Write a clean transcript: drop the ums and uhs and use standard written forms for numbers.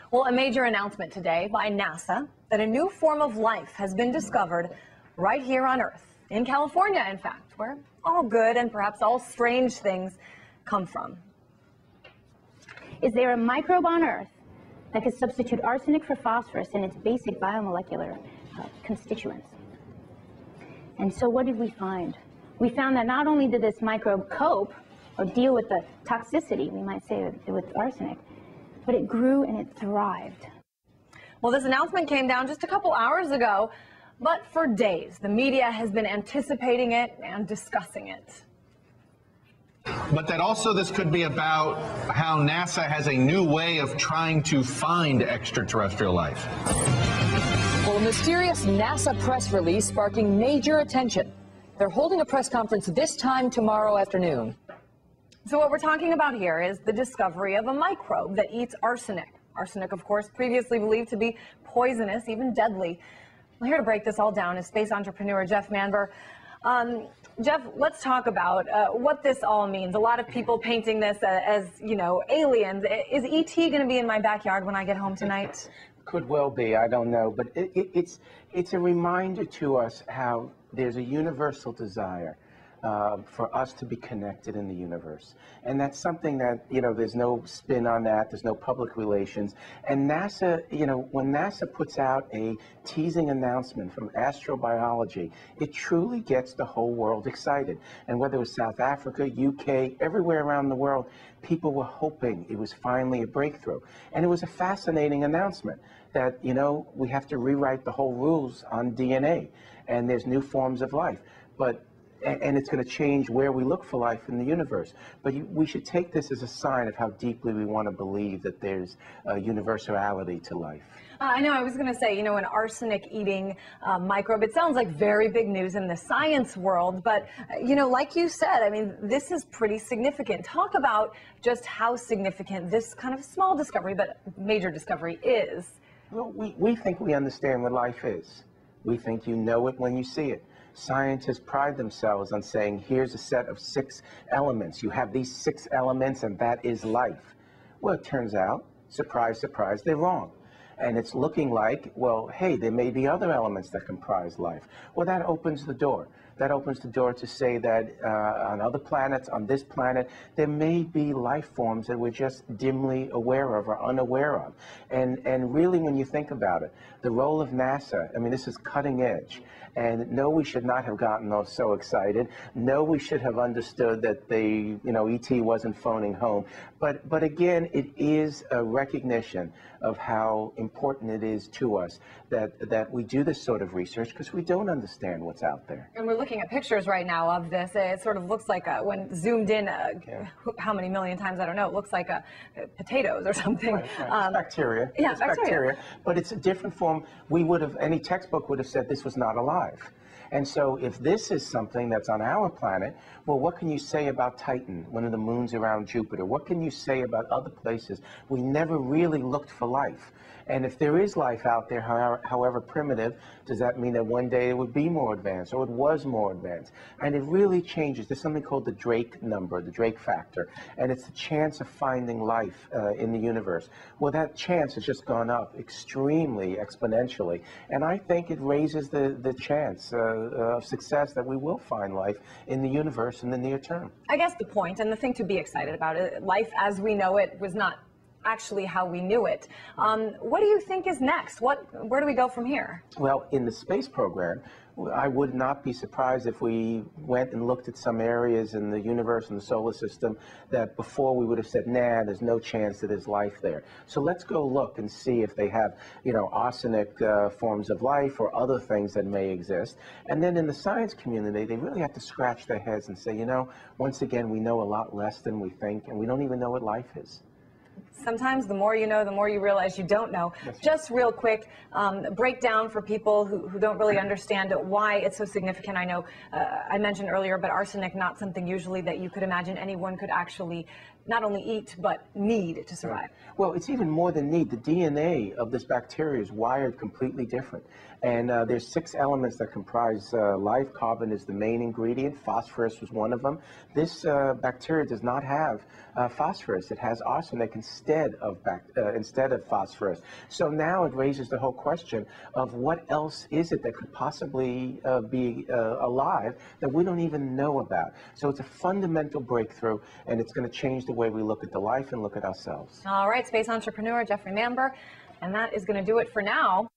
Well, a major announcement today by NASA that a new form of life has been discovered right here on Earth, in California, in fact, where all good and perhaps all strange things come from. Is there a microbe on Earth that could substitute arsenic for phosphorus in its basic biomolecular constituents? And so what did we find? We found that not only did this microbe cope or deal with the toxicity, we might say, with arsenic, but it grew and it thrived. Well, this announcement came down just a couple hours ago, but for days, the media has been anticipating it and discussing it. But that also this could be about how NASA has a new way of trying to find extraterrestrial life. Well, a mysterious NASA press release sparking major attention. They're holding a press conference this time tomorrow afternoon. So what we're talking about here is the discovery of a microbe that eats arsenic. Arsenic, of course, previously believed to be poisonous, even deadly. Well, here to break this all down is space entrepreneur Jeff Manber. Jeff, let's talk about what this all means. A lot of people painting this as, you know, aliens. Is ET going to be in my backyard when I get home tonight? Could well be, I don't know. But it's a reminder to us how there's a universal desire for us to be connected in the universe. And that's something that, you know, there's no spin on that, there's no public relations. And NASA, you know, when NASA puts out a teasing announcement from astrobiology, it truly gets the whole world excited. And whether it was South Africa, UK, everywhere around the world, people were hoping it was finally a breakthrough. And it was a fascinating announcement that, you know, we have to rewrite the whole rules on DNA, and there's new forms of life. And it's going to change where we look for life in the universe. But we should take this as a sign of how deeply we want to believe that there's a universality to life. I know, I was going to say, you know, an arsenic-eating microbe, it sounds like very big news in the science world, but, you know, like you said, I mean, this is pretty significant. Talk about just how significant this kind of small discovery, but major discovery is. Well, we think we understand what life is. We think you know it when you see it. Scientists pride themselves on saying, here's a set of 6 elements. You have these 6 elements, and that is life. Well, it turns out, surprise, surprise, they're wrong. And it's looking like, well, hey, there may be other elements that comprise life. Well, that opens the door. That opens the door to say that on other planets, on this planet, there may be life forms that we're just dimly aware of or unaware of. And really, when you think about it, the role of NASA, I mean, this is cutting edge. And no, we should not have gotten so excited. No, we should have understood that you know, ET wasn't phoning home. But again, it is a recognition of how important it is to us that we do this sort of research, because we don't understand what's out there. And we're looking at pictures right now of this. It sort of looks like, when zoomed in, how many million times, I don't know, it looks like potatoes or something. Right. It's bacteria. Yeah, it's bacteria. But it's a different form. We would have, any textbook would have said this was not alive. And so if this is something that's on our planet, well, what can you say about Titan, one of the moons around Jupiter? What can you say about other places? We never really looked for life. And if there is life out there, however primitive, does that mean that one day it would be more advanced, or it was more advanced? And it really changes. There's something called the Drake number, the Drake factor, and it's the chance of finding life in the universe. Well, that chance has just gone up extremely exponentially, and I think it raises the chance of success that we will find life in the universe in the near term. I guess the point and the thing to be excited about is life as we know it was not actually how we knew it. What do you think is next? Where do we go from here? Well, in the space program, I would not be surprised if we went and looked at some areas in the universe and the solar system that before we would have said, nah, there's no chance that there's life there. So let's go look and see if they have, you know, arsenic forms of life or other things that may exist. And then in the science community, they really have to scratch their heads and say, you know, once again, we know a lot less than we think, and we don't even know what life is. Sometimes the more you know, the more you realize you don't know. Just real quick, breakdown for people who don't really understand why it's so significant. I know I mentioned earlier, but arsenic, not something usually that you could imagine anyone could actually not only eat, but need to survive. Right. Well, it's even more than need. The DNA of this bacteria is wired completely different. And there's 6 elements that comprise life. Carbon is the main ingredient. Phosphorus was one of them. This bacteria does not have phosphorus. It has arsenic and instead of phosphorus. So now it raises the whole question of what else is it that could possibly be alive that we don't even know about. So it's a fundamental breakthrough, and it's going to change the way we look at the life and look at ourselves. All right, space entrepreneur Jeffrey Mamber, and that is going to do it for now.